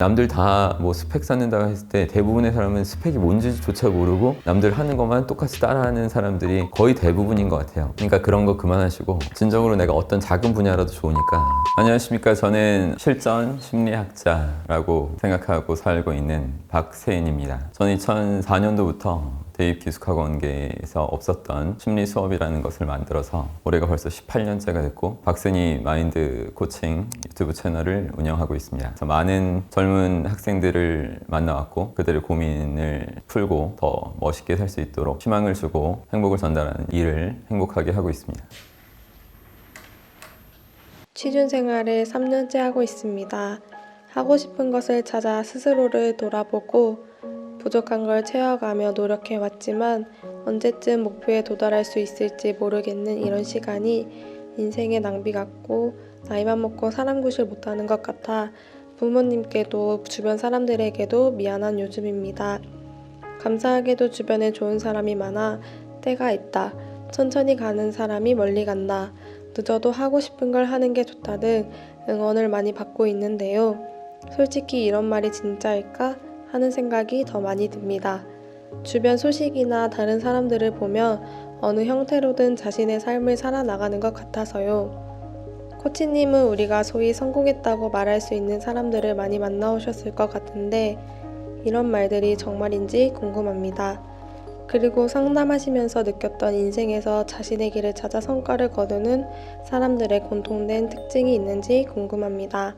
남들 다 뭐 스펙 쌓는다고 했을 때 대부분의 사람은 스펙이 뭔지조차 모르고 남들 하는 것만 똑같이 따라하는 사람들이 거의 대부분인 것 같아요. 그러니까 그런 거 그만하시고 진정으로 내가 어떤 작은 분야라도 좋으니까. 안녕하십니까. 저는 실전 심리학자라고 생각하고 살고 있는 박세인입니다. 저는 2004년도부터 대입기숙학원계에서 없었던 심리 수업이라는 것을 만들어서 올해가 벌써 18년째가 됐고 박세니 마인드 코칭 유튜브 채널을 운영하고 있습니다. 그래서 많은 젊은 학생들을 만나왔고 그들의 고민을 풀고 더 멋있게 살 수 있도록 희망을 주고 행복을 전달하는 일을 행복하게 하고 있습니다. 취준생활을 3년째 하고 있습니다. 하고 싶은 것을 찾아 스스로를 돌아보고 부족한 걸 채워가며 노력해왔지만 언제쯤 목표에 도달할 수 있을지 모르겠는 이런 시간이 인생의 낭비 같고 나이만 먹고 사람 구실 못하는 것 같아 부모님께도 주변 사람들에게도 미안한 요즘입니다. 감사하게도 주변에 좋은 사람이 많아 때가 있다. 천천히 가는 사람이 멀리 간다. 늦어도 하고 싶은 걸 하는 게 좋다 등 응원을 많이 받고 있는데요. 솔직히 이런 말이 진짜일까 하는 생각이 더 많이 듭니다. 주변 소식이나 다른 사람들을 보면 어느 형태로든 자신의 삶을 살아나가는 것 같아서요. 코치님은 우리가 소위 성공했다고 말할 수 있는 사람들을 많이 만나오셨을 것 같은데 이런 말들이 정말인지 궁금합니다. 그리고 상담하시면서 느꼈던 인생에서 자신의 길을 찾아 성과를 거두는 사람들의 공통된 특징이 있는지 궁금합니다.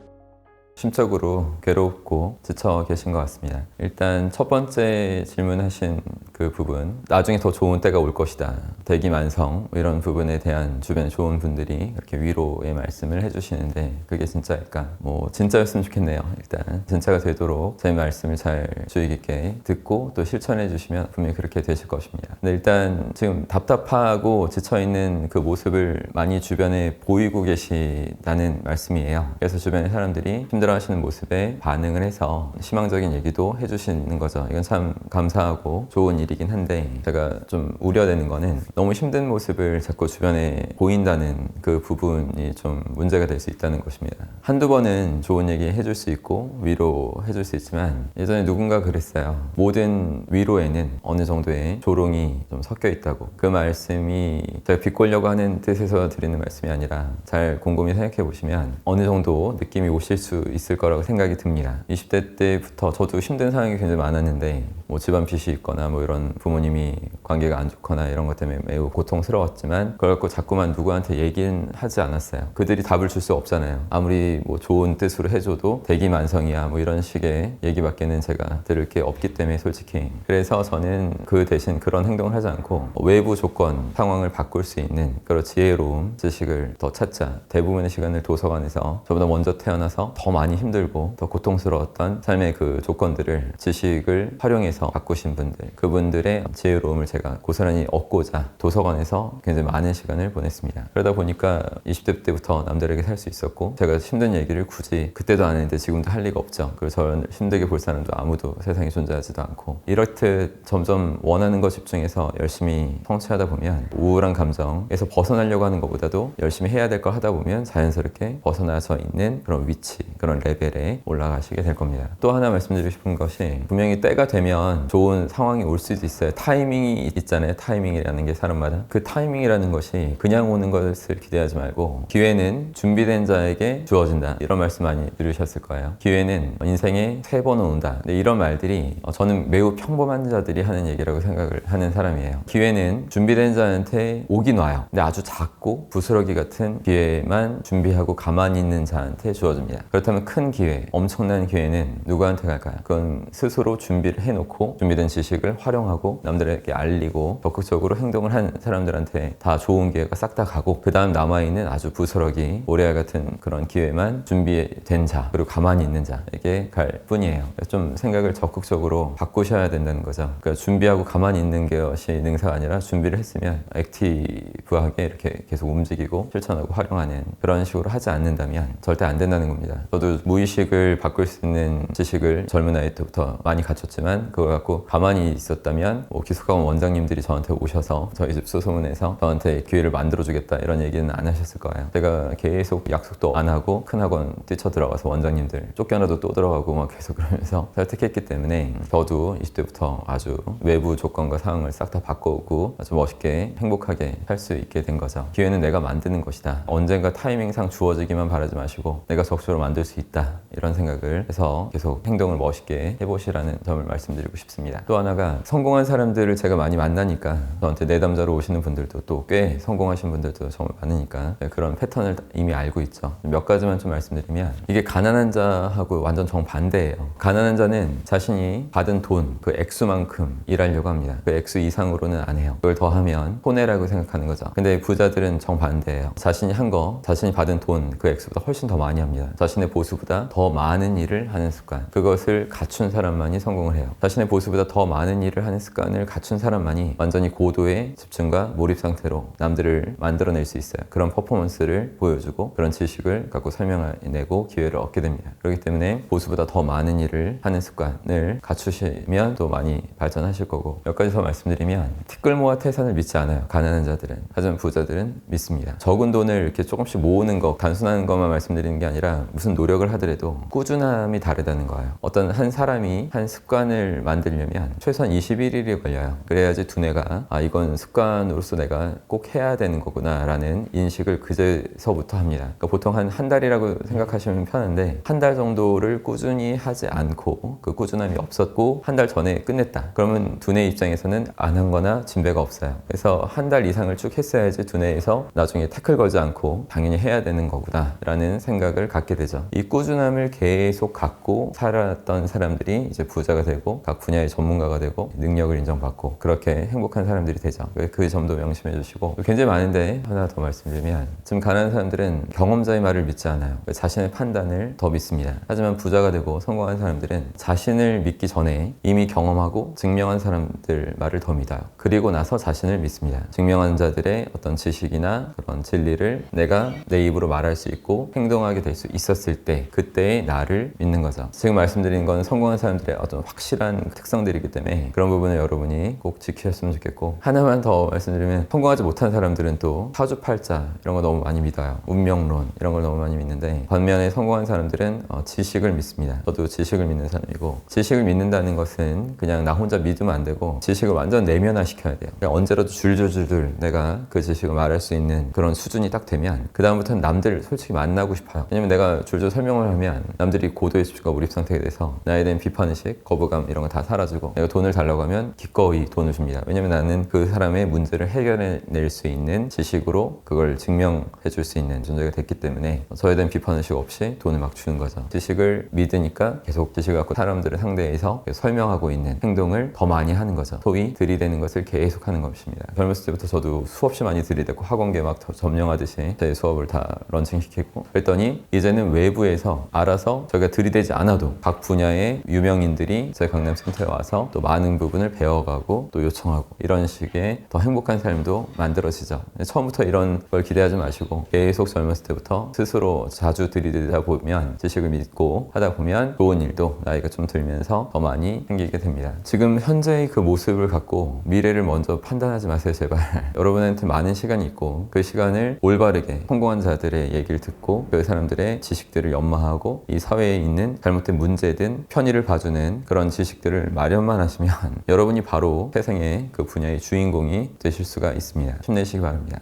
심적으로 괴롭고 지쳐 계신 것 같습니다. 일단 첫 번째 질문하신 그 부분, 나중에 더 좋은 때가 올 것이다, 대기만성 이런 부분에 대한 주변에 좋은 분들이 이렇게 위로의 말씀을 해주시는데 그게 진짜일까? 뭐 진짜였으면 좋겠네요. 일단 진짜가 되도록 제 말씀을 잘 주의 깊게 듣고 또 실천해 주시면 분명히 그렇게 되실 것입니다. 근데 일단 지금 답답하고 지쳐있는 그 모습을 많이 주변에 보이고 계시다는 말씀이에요. 그래서 주변의 사람들이 힘들어하시는 모습에 반응을 해서 희망적인 얘기도 해주시는 거죠. 이건 참 감사하고 좋은 일이긴 한데 제가 좀 우려되는 거는 너무 힘든 모습을 자꾸 주변에 보인다는 그 부분이 좀 문제가 될 수 있다는 것입니다. 한두 번은 좋은 얘기 해줄 수 있고 위로해 줄 수 있지만 예전에 누군가 그랬어요. 모든 위로에는 어느 정도의 조롱이 좀 섞여 있다고. 그 말씀이 제가 비꼬려고 하는 뜻에서 드리는 말씀이 아니라 잘 곰곰이 생각해 보시면 어느 정도 느낌이 오실 수 있을 거라고 생각이 듭니다. 20대 때부터 저도 힘든 상황이 굉장히 많았는데 뭐 집안 빚이 있거나 뭐 이런 부모님이 관계가 안 좋거나 이런 것 때문에 매우 고통스러웠지만 그걸 갖고 자꾸만 누구한테 얘기는 하지 않았어요. 그들이 답을 줄 수 없잖아요. 아무리 뭐 좋은 뜻으로 해줘도 대기만성이야 뭐 이런 식의 얘기밖에는 제가 들을 게 없기 때문에 솔직히. 그래서 저는 그 대신 그런 행동을 하지 않고 외부 조건 상황을 바꿀 수 있는 그런 지혜로움, 지식을 더 찾자. 대부분의 시간을 도서관에서 저보다 먼저 태어나서 더 많이 힘들고 더 고통스러웠던 삶의 그 조건들을 지식을 활용해서 바꾸신 분들, 그분들의 지혜로움을 제가 고스란히 얻고자 도서관에서 굉장히 많은 시간을 보냈습니다. 그러다 보니까 20대 때부터 남들에게 살 수 있었고 제가 힘든 얘기를 굳이 그때도 안 했는데 지금도 할 리가 없죠. 그리고 저를 힘들게 볼 사람도 아무도 세상에 존재하지도 않고 이렇듯 점점 원하는 것 집중해서 열심히 성취하다 보면 우울한 감정에서 벗어나려고 하는 것보다도 열심히 해야 될 걸 하다 보면 자연스럽게 벗어나서 있는 그런 위치, 그런 레벨에 올라가시게 될 겁니다. 또 하나 말씀드리고 싶은 것이 분명히 때가 되면 좋은 상황이 올 수도 있어요. 타이밍이 있잖아요. 타이밍이라는 게 사람마다. 그 타이밍이라는 것이 그냥 오는 것을 기대하지 말고 기회는 준비된 자에게 주어진다. 이런 말씀 많이 들으셨을 거예요. 기회는 인생에 3번 온다. 근데 이런 말들이 저는 매우 평범한 자들이 하는 얘기라고 생각을 하는 사람이에요. 기회는 준비된 자한테 오긴 와요. 근데 아주 작고 부스러기 같은 기회만 준비하고 가만히 있는 자한테 주어집니다. 그렇다면 큰 기회, 엄청난 기회는 누구한테 갈까요? 그건 스스로 준비를 해놓고 준비된 지식을 활용하고 남들에게 알리고 적극적으로 행동을 한 사람들한테 다 좋은 기회가 싹 다 가고 그 다음 남아있는 아주 부스러기, 모래알 같은 그런 기회만 준비된 자, 그리고 가만히 있는 자에게 갈 뿐이에요. 좀 생각을 적극적으로 바꾸셔야 된다는 거죠. 그러니까 준비하고 가만히 있는 것이 능사가 아니라 준비를 했으면 액티브하게 이렇게 계속 움직이고 실천하고 활용하는 그런 식으로 하지 않는다면 절대 안 된다는 겁니다. 저도 아주 무의식을 바꿀 수 있는 지식을 젊은 나이 때부터 많이 갖췄지만 그걸 갖고 가만히 있었다면 기숙학원 원장님들이 저한테 오셔서 저희 집 수소문해서 저한테 기회를 만들어주겠다 이런 얘기는 안 하셨을 거예요. 제가 계속 약속도 안 하고 큰 학원 뛰쳐들어가서 원장님들 쫓겨나도 또 들어가고 막 계속 그러면서 설득했기 때문에 저도 20대부터 아주 외부 조건과 상황을 싹 다 바꿔오고 아주 멋있게 행복하게 살 수 있게 된 거죠. 기회는 내가 만드는 것이다. 언젠가 타이밍상 주어지기만 바라지 마시고 내가 적극적으로 만들 수 있다. 이런 생각을 해서 계속 행동을 멋있게 해보시라는 점을 말씀드리고 싶습니다. 또 하나가 성공한 사람들을 제가 많이 만나니까 저한테 내담자로 오시는 분들도 또 꽤 성공하신 분들도 정말 많으니까 그런 패턴을 이미 알고 있죠. 몇 가지만 좀 말씀드리면 이게 가난한 자하고 완전 정반대예요. 가난한 자는 자신이 받은 돈 그 액수만큼 일하려고 합니다. 그 액수 이상으로는 안 해요. 그걸 더하면 손해라고 생각하는 거죠. 근데 부자들은 정반대예요. 자신이 한 거, 자신이 받은 돈 그 액수보다 훨씬 더 많이 합니다. 자신의 보수보다 더 많은 일을 하는 습관, 그것을 갖춘 사람만이 성공을 해요. 자신의 보수보다 더 많은 일을 하는 습관을 갖춘 사람만이 완전히 고도의 집중과 몰입 상태로 남들을 만들어낼 수 있어요. 그런 퍼포먼스를 보여주고 그런 지식을 갖고 설명해내고 기회를 얻게 됩니다. 그렇기 때문에 보수보다 더 많은 일을 하는 습관을 갖추시면 또 많이 발전하실 거고, 몇 가지 더 말씀드리면 티끌모아 태산을 믿지 않아요. 가난한 자들은. 하지만 부자들은 믿습니다. 적은 돈을 이렇게 조금씩 모으는 거, 단순한 것만 말씀드리는 게 아니라 무슨 노력을 하더라도 꾸준함이 다르다는 거예요. 어떤 한 사람이 한 습관을 만들려면 최소한 21일이 걸려요. 그래야지 두뇌가 이건 습관으로서 내가 꼭 해야 되는 거구나 라는 인식을 그제서부터 합니다. 그러니까 보통 한 달이라고 생각하시면 편한데, 한 달 정도를 꾸준히 하지 않고 그 꾸준함이 없었고 한 달 전에 끝냈다. 그러면 두뇌 입장에서는 안 한 거나 진배가 없어요. 그래서 한 달 이상을 쭉 했어야지 두뇌에서 나중에 태클 걸지 않고 당연히 해야 되는 거구나 라는 생각을 갖게 되죠. 이 꾸준함을 계속 갖고 살았던 사람들이 이제 부자가 되고 각 분야의 전문가가 되고 능력을 인정받고 그렇게 행복한 사람들이 되죠. 그 점도 명심해 주시고, 굉장히 많은데 하나 더 말씀드리면, 지금 가난한 사람들은 경험자의 말을 믿지 않아요. 자신의 판단을 더 믿습니다. 하지만 부자가 되고 성공한 사람들은 자신을 믿기 전에 이미 경험하고 증명한 사람들 말을 더 믿어요. 그리고 나서 자신을 믿습니다. 증명한 자들의 어떤 지식이나 그런 진리를 내가 내 입으로 말할 수 있고 행동하게 될 수 있었을 때 그때의 나를 믿는 거죠. 지금 말씀드린 건 성공한 사람들의 어떤 확실한 특성들이기 때문에 그런 부분을 여러분이 꼭 지키셨으면 좋겠고, 하나만 더 말씀드리면 성공하지 못한 사람들은 또 사주팔자 이런 거 너무 많이 믿어요. 운명론 이런 걸 너무 많이 믿는데, 반면에 성공한 사람들은 지식을 믿습니다. 저도 지식을 믿는 사람이고, 지식을 믿는다는 것은 그냥 나 혼자 믿으면 안 되고 지식을 완전 내면화 시켜야 돼요. 그냥 언제라도 줄줄줄 내가 그 지식을 말할 수 있는 그런 수준이 딱 되면 그 다음부터는 남들 솔직히 만나고 싶어요. 왜냐면 내가 줄줄 설명을 하면 남들이 고도의 집중과 몰입 상태가 돼서 나에 대한 비판의식, 거부감 이런 거 다 사라지고, 내가 돈을 달라고 하면 기꺼이 돈을 줍니다. 왜냐면 나는 그 사람의 문제를 해결해낼 수 있는 지식으로 그걸 증명해 줄 수 있는 존재가 됐기 때문에 저에 대한 비판의식 없이 돈을 막 주는 거죠. 지식을 믿으니까 계속 지식을 갖고 사람들을 상대해서 설명하고 있는 행동을 더 많이 하는 거죠. 소위 들이대는 것을 계속 하는 것입니다. 젊었을 때부터 저도 수없이 많이 들이댔고 학원계 막 점령하듯이 제 수업을 다 런칭시키고 그랬더니, 이제는 외부에서 알아서 저희가 들이대지 않아도 각 분야의 유명인들이 저희 강남센터에 와서 또 많은 부분을 배워가고 또 요청하고, 이런 식의 더 행복한 삶도 만들어지죠. 처음부터 이런 걸 기대하지 마시고 계속 젊었을 때부터 스스로 자주 들이대다 보면, 지식을 믿고 하다 보면 좋은 일도 나이가 좀 들면서 더 많이 생기게 됩니다. 지금 현재의 그 모습을 갖고 미래를 먼저 판단하지 마세요, 제발. 여러분한테 많은 시간이 있고 그 시간을 올바르게 성공한 자들의 얘기를 듣고 그 사람들의 지식들을 연마하고 이 사회에 있는 잘못된 문제든 편의를 봐주는 그런 지식들을 마련만 하시면 여러분이 바로 세상의 그 분야의 주인공이 되실 수가 있습니다. 힘내시기 바랍니다.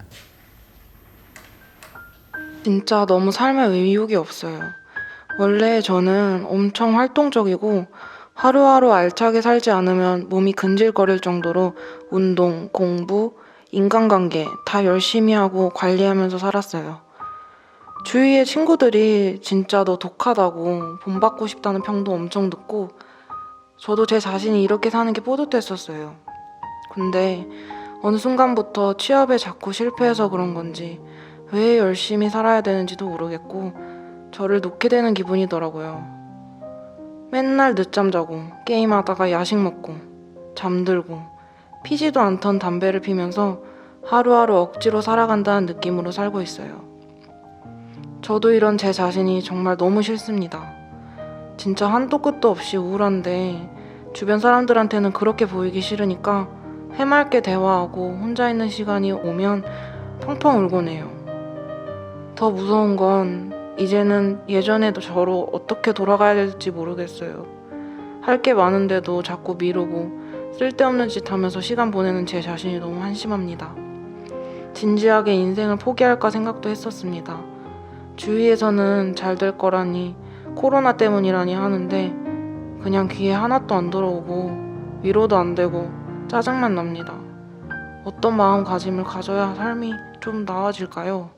진짜 너무 삶에 의욕이 없어요. 원래 저는 엄청 활동적이고 하루하루 알차게 살지 않으면 몸이 근질거릴 정도로 운동, 공부, 인간관계 다 열심히 하고 관리하면서 살았어요. 주위의 친구들이 진짜 너 독하다고 본받고 싶다는 평도 엄청 듣고 저도 제 자신이 이렇게 사는 게 뿌듯했었어요. 근데 어느 순간부터 취업에 자꾸 실패해서 그런 건지 왜 열심히 살아야 되는지도 모르겠고 저를 놓게 되는 기분이더라고요. 맨날 늦잠 자고 게임하다가 야식 먹고 잠들고 피지도 않던 담배를 피면서 하루하루 억지로 살아간다는 느낌으로 살고 있어요. 저도 이런 제 자신이 정말 너무 싫습니다. 진짜 한도 끝도 없이 우울한데 주변 사람들한테는 그렇게 보이기 싫으니까 해맑게 대화하고 혼자 있는 시간이 오면 펑펑 울곤 해요. 더 무서운 건 이제는 예전에도 저로 어떻게 돌아가야 될지 모르겠어요. 할 게 많은데도 자꾸 미루고 쓸데없는 짓 하면서 시간 보내는 제 자신이 너무 한심합니다. 진지하게 인생을 포기할까 생각도 했었습니다. 주위에서는 잘 될 거라니, 코로나 때문이라니 하는데 그냥 귀에 하나도 안 들어오고 위로도 안 되고 짜증만 납니다. 어떤 마음가짐을 가져야 삶이 좀 나아질까요?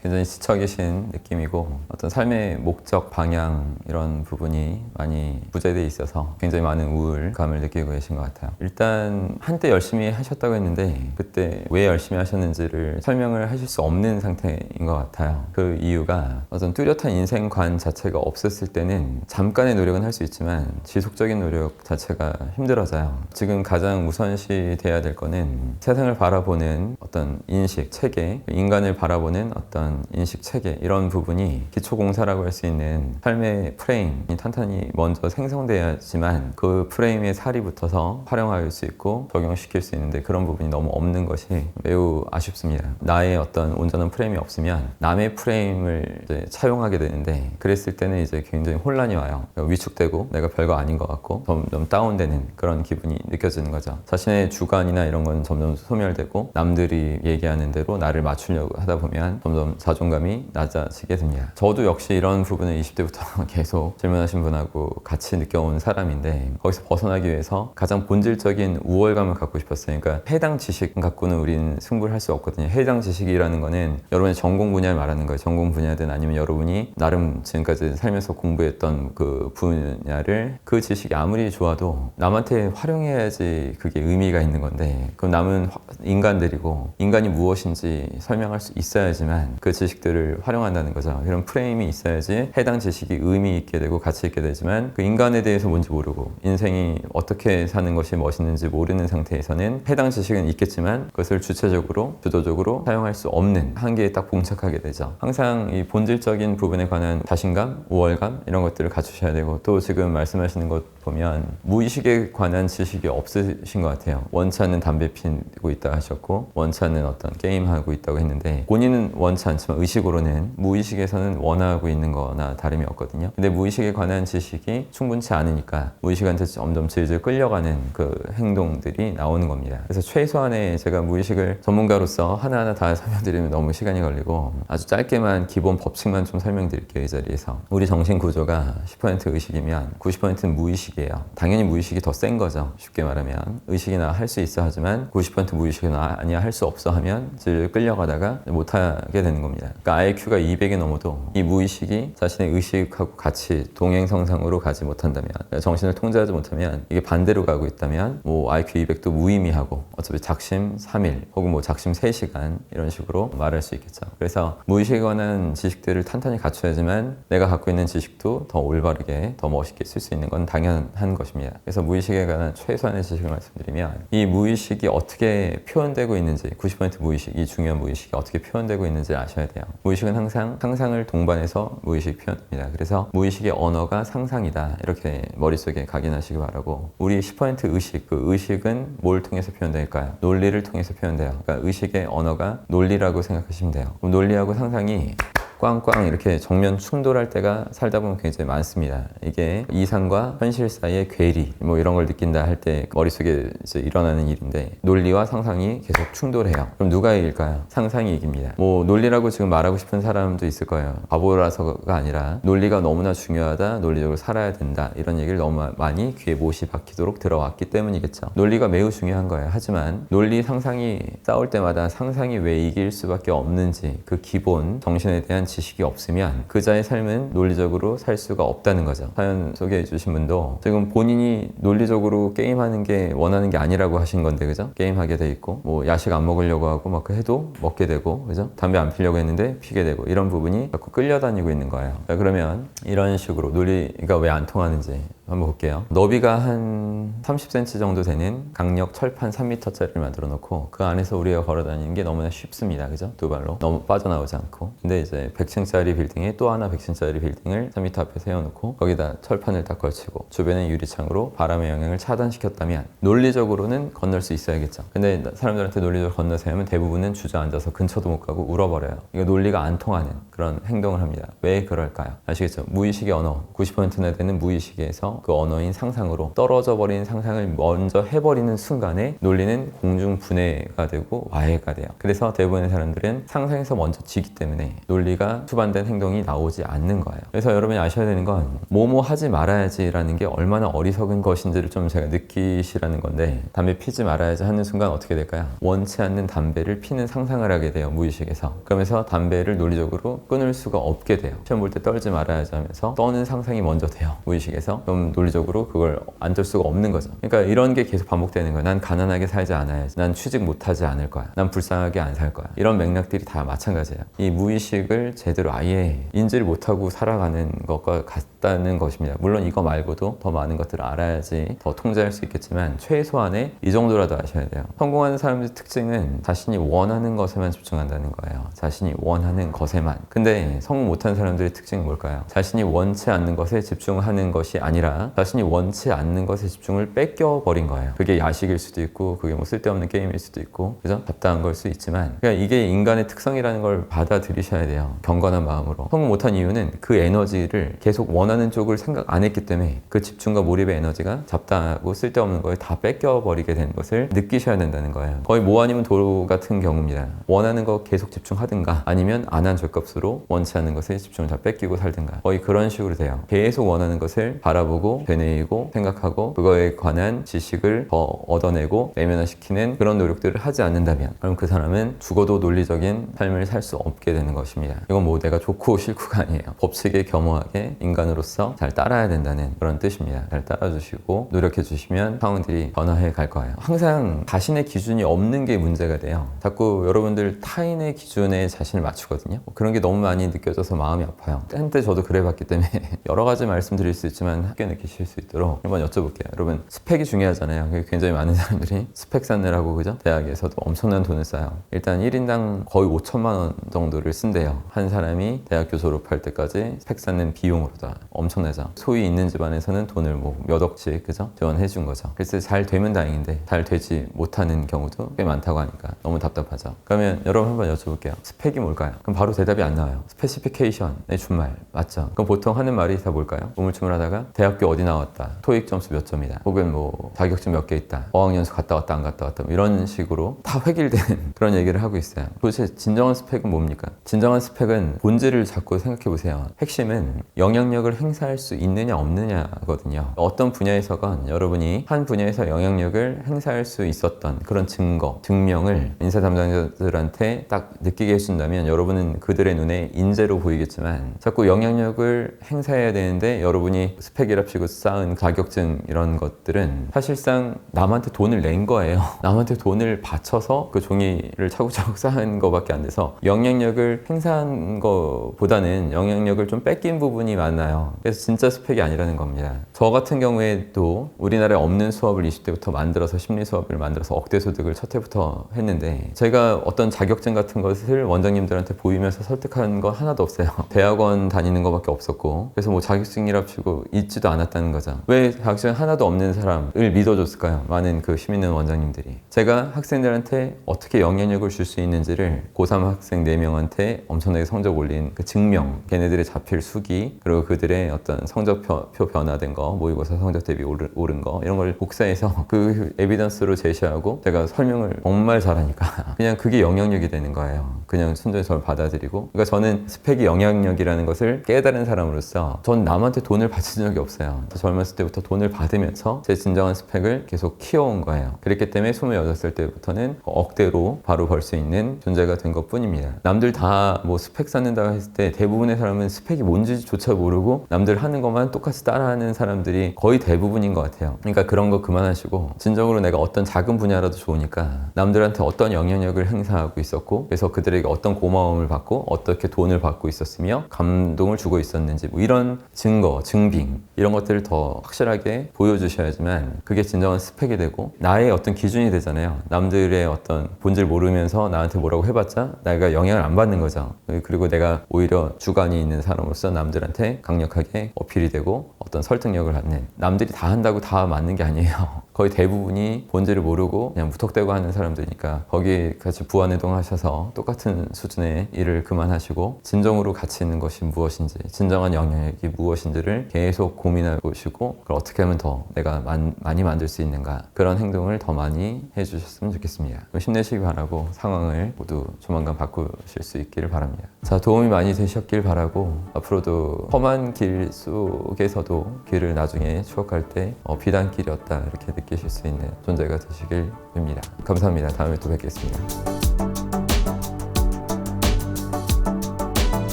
굉장히 지쳐 계신 느낌이고 어떤 삶의 목적, 방향 이런 부분이 많이 부재되어 있어서 굉장히 많은 우울감을 느끼고 계신 것 같아요. 일단 한때 열심히 하셨다고 했는데 그때 왜 열심히 하셨는지를 설명을 하실 수 없는 상태인 것 같아요. 그 이유가 어떤 뚜렷한 인생관 자체가 없었을 때는 잠깐의 노력은 할 수 있지만 지속적인 노력 자체가 힘들어져요. 지금 가장 우선시 돼야 될 거는 세상을 바라보는 어떤 인식, 체계, 인간을 바라보는 어떤 인식 체계 이런 부분이 기초공사라고 할 수 있는 삶의 프레임이 탄탄히 먼저 생성돼야지만 그 프레임에 살이 붙어서 활용할 수 있고 적용시킬 수 있는데 그런 부분이 너무 없는 것이 매우 아쉽습니다. 나의 어떤 온전한 프레임이 없으면 남의 프레임을 이제 차용하게 되는데 그랬을 때는 이제 굉장히 혼란이 와요. 위축되고 내가 별거 아닌 것 같고 점점 다운되는 그런 기분이 느껴지는 거죠. 자신의 주관이나 이런 건 점점 소멸되고 남들이 얘기하는 대로 나를 맞추려고 하다 보면 점점 자존감이 낮아지게 됩니다. 저도 역시 이런 부분을 20대부터 계속 질문하신 분하고 같이 느껴온 사람인데 거기서 벗어나기 위해서 가장 본질적인 우월감을 갖고 싶었어요. 그러니까 해당 지식 갖고는 우리는 승부를 할 수 없거든요. 해당 지식이라는 거는 여러분의 전공 분야를 말하는 거예요. 전공 분야든 아니면 여러분이 나름 지금까지 살면서 공부했던 그 분야를 그 지식이 아무리 좋아도 남한테 활용해야지 그게 의미가 있는 건데 그럼 남은 인간들이고 인간이 무엇인지 설명할 수 있어야지만 그 지식들을 활용한다는 거죠. 이런 프레임이 있어야지 해당 지식이 의미 있게 되고 가치 있게 되지만 그 인간에 대해서 뭔지 모르고 인생이 어떻게 사는 것이 멋있는지 모르는 상태에서는 해당 지식은 있겠지만 그것을 주체적으로 주도적으로 사용할 수 없는 한계에 딱 봉착하게 되죠. 항상 이 본질적인 부분에 관한 자신감, 우월감 이런 것들을 갖추셔야 되고 또 지금 말씀하시는 것 보면 무의식에 관한 지식이 없으신 것 같아요. 원치 않는 담배 피우고 있다 하셨고 원치 않는 어떤 게임하고 있다고 했는데 본인은 원치 않지만 의식으로는 무의식에서는 원하고 있는 거나 다름이 없거든요. 근데 무의식에 관한 지식이 충분치 않으니까 무의식한테 점점 질질 끌려가는 그 행동들이 나오는 겁니다. 그래서 최소한의 제가 무의식을 전문가로서 하나하나 다 설명드리면 너무 시간이 걸리고 아주 짧게만 기본 법칙만 좀 설명드릴게요. 이 자리에서 우리 정신 구조가 10% 의식이면 90%는 무의식이에요. 당연히 무의식이 더 센 거죠. 쉽게 말하면 의식이나 할 수 있어 하지만 90% 무의식이나 아니야 할 수 없어 하면 질질 끌려가다가 못하게 되는 겁니다. 그러니까 IQ가 200이 넘어도 이 무의식이 자신의 의식하고 같이 동행성상으로 가지 못한다면 그러니까 정신을 통제하지 못하면 이게 반대로 가고 있다면 뭐 IQ 200도 무의미하고 어차피 작심 3일 혹은 뭐 작심 3시간 이런 식으로 말할 수 있겠죠. 그래서 무의식에 관한 지식들을 탄탄히 갖춰야지만 내가 갖고 있는 지식도 더 올바르게 더 멋있게 쓸 수 있는 건 당연한 것입니다. 그래서 무의식에 관한 최소한의 지식을 말씀드리면 이 무의식이 어떻게 표현되고 있는지 90% 무의식, 이 중요한 무의식이 어떻게 표현되고 있는지 아셔야 돼요. 무의식은 항상 상상을 동반해서 무의식 표현합니다. 그래서 무의식의 언어가 상상이다 이렇게 머릿속에 각인하시기 바라고 우리 10% 의식, 그 의식은 뭘 통해서 표현될까요? 논리를 통해서 표현돼요. 그러니까 의식의 언어가 논리라고 생각하시면 돼요. 그럼 논리하고 상상이 꽝꽝 이렇게 정면 충돌할 때가 살다 보면 굉장히 많습니다. 이게 이상과 현실 사이의 괴리 뭐 이런 걸 느낀다 할 때 머릿속에 이제 일어나는 일인데 논리와 상상이 계속 충돌해요. 그럼 누가 이길까요? 상상이 이깁니다. 뭐 논리라고 지금 말하고 싶은 사람도 있을 거예요. 바보라서가 아니라 논리가 너무나 중요하다, 논리적으로 살아야 된다 이런 얘기를 너무 많이 귀에 못이 박히도록 들어왔기 때문이겠죠. 논리가 매우 중요한 거예요. 하지만 논리 상상이 싸울 때마다 상상이 왜 이길 수밖에 없는지 그 기본 정신에 대한 지식이 없으면 그자의 삶은 논리적으로 살 수가 없다는 거죠. 사연 소개해 주신 분도 지금 본인이 논리적으로 게임하는 게 원하는 게 아니라고 하신 건데 그죠? 게임하게 돼 있고 뭐 야식 안 먹으려고 하고 막 해도 먹게 되고 그죠? 담배 안 피려고 했는데 피게 되고 이런 부분이 자꾸 끌려다니고 있는 거예요. 자, 그러면 이런 식으로 논리가 왜 안 통하는지 한번 볼게요. 너비가 한 30cm 정도 되는 강력 철판 3m짜리를 만들어 놓고 그 안에서 우리가 걸어 다니는 게 너무나 쉽습니다. 그죠? 두 발로. 너무 빠져나오지 않고. 근데 이제 100층짜리 빌딩에 또 하나 100층짜리 빌딩을 3m 앞에 세워놓고 거기다 철판을 딱 걸치고 주변에 유리창으로 바람의 영향을 차단시켰다면 논리적으로는 건널 수 있어야겠죠. 근데 사람들한테 논리적으로 건너세요 하면 대부분은 주저앉아서 근처도 못 가고 울어버려요. 이거 논리가 안 통하는 그런 행동을 합니다. 왜 그럴까요? 아시겠죠? 무의식의 언어, 90%나 되는 무의식에서 그 언어인 상상으로 떨어져 버린 상상을 먼저 해버리는 순간에 논리는 공중 분해가 되고 와해가 돼요. 그래서 대부분의 사람들은 상상에서 먼저 지기 때문에 논리가 수반된 행동이 나오지 않는 거예요. 그래서 여러분이 아셔야 되는 건 뭐뭐 하지 말아야지라는 게 얼마나 어리석은 것인지를 좀 제가 느끼시라는 건데, 담배 피지 말아야지 하는 순간 어떻게 될까요? 원치 않는 담배를 피는 상상을 하게 돼요, 무의식에서. 그러면서 담배를 논리적으로 끊을 수가 없게 돼요. 시험 볼 때 떨지 말아야지 하면서 떠는 상상이 먼저 돼요, 무의식에서. 그럼 논리적으로 그걸 안 뜰 수가 없는 거죠. 그러니까 이런 게 계속 반복되는 거예요. 난 가난하게 살지 않아야지, 난 취직 못하지 않을 거야, 난 불쌍하게 안 살 거야. 이런 맥락들이 다 마찬가지예요. 이 무의식을 제대로 아예 인지를 못하고 살아가는 것과 같다는 것입니다. 물론 이거 말고도 더 많은 것들을 알아야지 더 통제할 수 있겠지만 최소한의 이 정도라도 아셔야 돼요. 성공하는 사람들의 특징은 자신이 원하는 것에만 집중한다는 거예요. 자신이 원하는 것에만. 근데 성공 못하는 사람들의 특징은 뭘까요? 자신이 원치 않는 것에 집중하는 것이 아니라 자신이 원치 않는 것에 집중을 뺏겨버린 거예요. 그게 야식일 수도 있고 그게 뭐 쓸데없는 게임일 수도 있고, 그죠? 답답한 걸 수 있지만, 그러니까 이게 인간의 특성이라는 걸 받아들이셔야 돼요. 경건한 마음으로. 성공 못한 이유는 그 에너지를 계속 원하는 쪽을 생각 안 했기 때문에 그 집중과 몰입의 에너지가 잡다하고 쓸데없는 거에 다 뺏겨버리게 된 것을 느끼셔야 된다는 거예요. 거의 뭐 아니면 도 같은 경우입니다. 원하는 거 계속 집중하든가 아니면 안 한 죄값으로 원치 않는 것에 집중을 다 뺏기고 살든가, 거의 그런 식으로 돼요. 계속 원하는 것을 바라보고 되뇌이고 생각하고 그거에 관한 지식을 더 얻어내고 내면화시키는 그런 노력들을 하지 않는다면, 그럼 그 사람은 죽어도 논리적인 삶을 살 수 없게 되는 것입니다. 이건 뭐 내가 좋고 싫고가 아니에요. 법칙에 겸허하게 인간으로서 잘 따라야 된다는 그런 뜻입니다. 잘 따라주시고 노력해 주시면 상황들이 변화해 갈 거예요. 항상 자신의 기준이 없는 게 문제가 돼요. 자꾸 여러분들 타인의 기준에 자신을 맞추거든요. 그런 게 너무 많이 느껴져서 마음이 아파요. 한때 저도 그래봤기 때문에 여러 가지 말씀드릴 수 있지만 함께 느끼실 수 있도록 한번 여쭤볼게요. 여러분, 스펙이 중요하잖아요. 굉장히 많은 사람들이 스펙 쌓느라고, 그죠? 대학에서도 엄청난 돈을 써요. 일단 1인당 거의 5천만 원 정도를 쓴대요. 한 사람이 대학교 졸업할 때까지 스펙 쌓는 비용으로 다 엄청나죠. 소위 있는 집안에서는 돈을 뭐 몇 억씩, 그죠? 지원해 준 거죠. 그래서 잘 되면 다행인데 잘 되지 못하는 경우도 꽤 많다고 하니까 너무 답답하죠. 그러면 여러분 한번 여쭤볼게요. 스펙이 뭘까요? 그럼 바로 대답이 안 나와요. 스페시피케이션의 준말 맞죠? 그럼 보통 하는 말이 다 뭘까요? 우물쭈물하다가 대학교 어디 나왔다, 토익 점수 몇 점이다, 혹은 뭐 자격증 몇 개 있다, 어학연수 갔다 왔다 안 갔다 왔다, 뭐 이런 식으로 다 획일된 그런 얘기를 하고 있어요. 도대체 진정한 스펙은 뭡니까? 진정한 스펙은 본질을 자꾸 생각해 보세요. 핵심은 영향력을 행사할 수 있느냐 없느냐거든요. 어떤 분야에서건 여러분이 한 분야에서 영향력을 행사할 수 있었던 그런 증거, 증명을 인사 담당자들한테 딱 느끼게 해준다면 여러분은 그들의 눈에 인재로 보이겠지만, 자꾸 영향력을 행사해야 되는데 여러분이 스펙이랍시고 쌓은 자격증 이런 것들은 사실상 남한테 돈을 낸 거예요. 남한테 돈을 바쳐서 그 종이를 차곡차곡 쌓은 거밖에 안 돼서 영향력을 행사한 거보다는 영향력을 좀 뺏긴 부분이 많아요. 그래서 진짜 스펙이 아니라는 겁니다. 저 같은 경우에도 우리나라에 없는 수업을 20대부터 만들어서 심리 수업을 만들어서 억대 소득을 첫 해부터 했는데, 제가 어떤 자격증 같은 것을 원장님들한테 보이면서 설득한 거 하나도 없어요. 대학원 다니는 거밖에 없었고, 그래서 뭐 자격증이랍시고 있지도 않았다는 거죠. 왜 자격증 하나도 없는 사람을 믿어줬을까요? 많은 그 힘 있는 원장님들이. 제가 학생들한테 어떻게 영향력을 줄 수 있는지를 고3 학생 4명한테 엄청나게 성적 올린 그 증명, 걔네들의 자필 수기, 그리고 그들의 어떤 성적표 변화된 거, 모의고사 성적 대비 오른 거, 이런 걸 복사해서 그 에비던스로 제시하고 제가 설명을 정말 잘하니까 그냥 그게 영향력이 되는 거예요. 그냥 순전히 저를 받아들이고. 그러니까 저는 스펙이 영향력이라는 것을 깨달은 사람으로서 전 남한테 돈을 바친 적이 없어요. 젊었을 때부터 돈을 받으면서 제 진정한 스펙을 계속 키워온 거예요. 그렇기 때문에 28살 때부터는 억대로 바로 벌 수 있는 존재가 된 것 뿐입니다. 남들 다 뭐 스펙 쌓는다고 했을 때 대부분의 사람은 스펙이 뭔지조차 모르고 남들 하는 것만 똑같이 따라하는 사람들이 거의 대부분인 것 같아요. 그러니까 그런 거 그만하시고 진정으로 내가 어떤 작은 분야라도 좋으니까 남들한테 어떤 영향력을 행사하고 있었고, 그래서 그들에게 어떤 고마움을 받고 어떻게 돈을 받고 있었으며 감동을 주고 있었는지, 뭐 이런 증거, 증빙 이런 것들을 더 확실하게 보여주셔야지만 그게 진정한 스펙이 되고 나의 어떤 기준이 되잖아요. 남들의 어떤 본질 모르면서 나한테 뭐라고 해봤자 내가 영향을 안 받는 거죠. 그리고 내가 오히려 주관이 있는 사람으로서 남들한테 강력하게 어필이 되고 어떤 설득력을 갖는, 남들이 다 한다고 다 맞는 게 아니에요. 거의 대부분이 본질을 모르고 그냥 무턱대고 하는 사람들이니까 거기에 같이 부안해동하셔서 똑같은 수준의 일을 그만하시고 진정으로 가치 있는 것이 무엇인지, 진정한 영향력이 무엇인지를 계속 고민해 보시고 그걸 어떻게 하면 더 내가 많이 만들 수 있는가, 그런 행동을 더 많이 해주셨으면 좋겠습니다. 힘내시기 바라고 상황을 모두 조만간 바꾸실 수 있기를 바랍니다. 자, 도움이 많이 되셨길 바라고 앞으로도 험한 길 속에서도 길을 나중에 추억할 때 비단길이었다 이렇게 느끼실 수 있는 존재가 되시길 빕니다. 감사합니다. 다음에 또 뵙겠습니다.